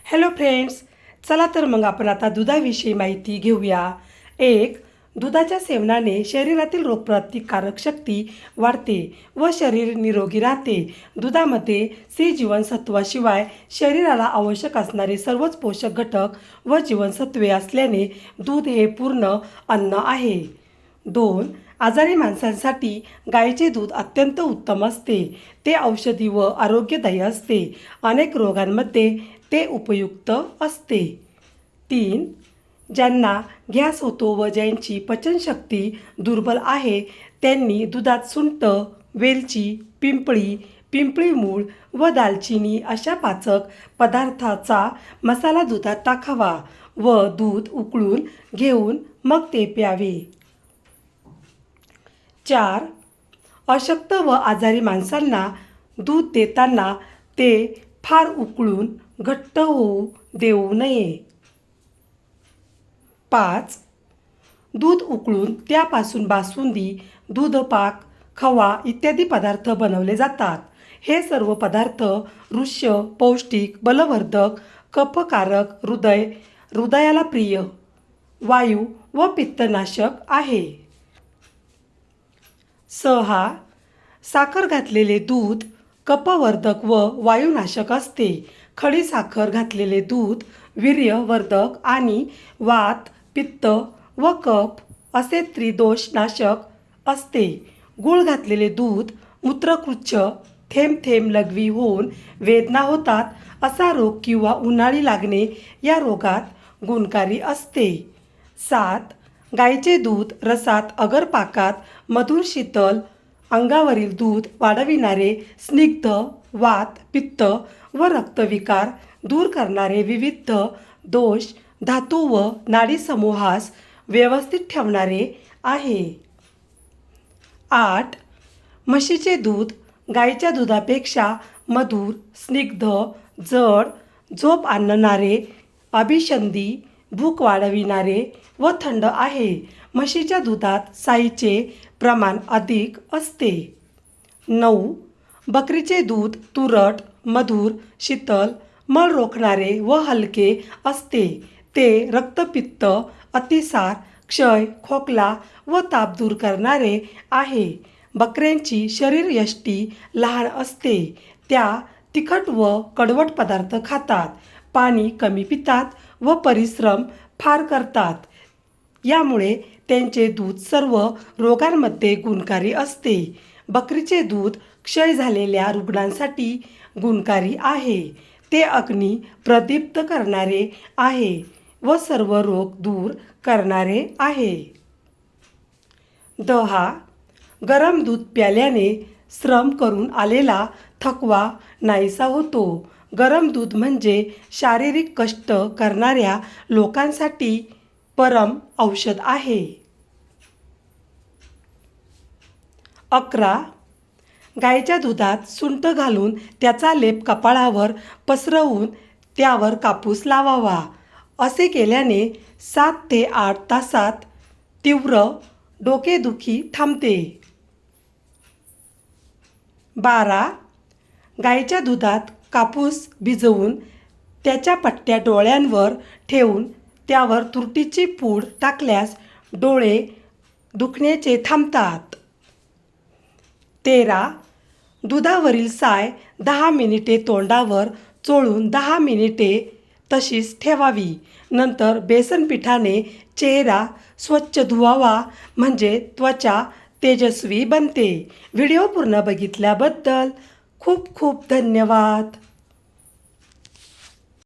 Hello friends, चला तर मग आपण आता दुधाविषयी माहिती घेऊया. एक, दुधाच्या सेवनाने शरीरातील रोगप्रतिकारक शक्ती वाढते व शरीर निरोगी राहते. दुधामध्ये सी जीवनसत्वाशिवाय शरीराला आवश्यक असणारे सर्वच पोषक घटक व जीवनसत्वे असल्याने दूध हे पूर्ण अन्न आहे. 2, आजारी माणसांसाठी गाईचे दूध अत्यंत उत्तम असते. ते औषधी व आरोग्यदायी असते. अनेक रोगांमध्ये ते उपयुक्त असते. 3, ज्यांना गॅस होतो व ज्यांची पचनशक्ती दुर्बल आहे त्यांनी दुधात सुंठ, वेलची, पिंपळी मूळ व दालचिनी अशा पाचक पदार्थाचा मसाला दुधात टाकावा व दूध उकळून घेऊन मग ते प्यावे. 4, अशक्त व आजारी माणसांना दूध देताना ते फार उकळून घट्ट होऊ देऊ नये. 5, दूध उकळून त्यापासून बासुंदी, दूधपाक, खवा इत्यादी पदार्थ बनवले जातात. हे सर्व पदार्थ रुच्य, पौष्टिक, बलवर्धक, कफकारक, हृदयाला प्रिय, वायू व पित्तनाशक आहे. 6, साखर घातलेले दूध कफवर्धक व वायुनाशक असते. खडी साखर घातलेले दूध वीर्यवर्धक आणि वात, पित्त व कफ असे त्रिदोषनाशक असते. गूळ घातलेले दूध मूत्रकुच्छ, थेंब थेंब लघवी होऊन वेदना होतात असा रोग किंवा उन्हाळी लागणे या रोगात गुणकारी असते. 7, गाईचे दूध रसात, अगर पाकात, मधुर शीतल, अंगावरील दूध वाढविणारे, स्निग्ध, वात, पित्त व रक्तविकार दूर करणारे, विविध दोष, धातू व नाडी समूहास व्यवस्थित ठेवणारे आहे. 8, म्हशीचे दूध गाईच्या दुधापेक्षा मधुर, स्निग्ध, जड, झोप आणणारे, अभिसंधी, भूक वाढविणारे व थंड आहे. म्हशीच्या दुधात साईचे प्रमाण अधिक असते. 9, बकरीचे दूध तुरट, मधुर, शीतल, मळ रोखणारे व हलके असते. ते रक्तपित्त, अतिसार, क्षय, खोकला व ताप दूर करणारे आहे. बकऱ्यांची शरीरयष्टी लहान असते. त्या तिखट व कडवट पदार्थ खातात, पाणी कमी पितात व परिश्रम फार करतात. यामुळे त्यांचे दूध सर्व रोगांमध्ये गुणकारी असते. बकरीचे दूध क्षय झालेल्या रुग्णांसाठी गुणकारी आहे. ते अग्नी प्रदीप्त करणारे आहे व सर्व रोग दूर करणारे आहे. 10, गरम दूध प्याल्याने श्रम करून आलेला थकवा नाहीसा होतो. गरम दूध म्हणजे शारीरिक कष्ट करणाऱ्या लोकांसाठी परम औषध आहे. 11, गाईच्या दुधात सुंठ घालून त्याचा लेप कपाळावर पसरवून त्यावर कापूस लावावा. असे केल्याने 7 ते 8 तासात तीव्र डोकेदुखी थांबते. 12, गाईच्या दुधात कापूस भिजवून त्याच्या पट्ट्या डोळ्यांवर ठेवून त्यावर तुरटीची पूड टाकल्यास डोळे दुखण्याचे थांबतात. 13, दुधावरील साय 10 मिनिटे तोंडावर चोळून 10 मिनिटे तशीच ठेवावी. नंतर बेसन पिठाने चेहरा स्वच्छ धुवावा म्हणजे त्वचा तेजस्वी बनते. व्हिडिओ पूर्ण बघितल्याबद्दल खूप खूप धन्यवाद.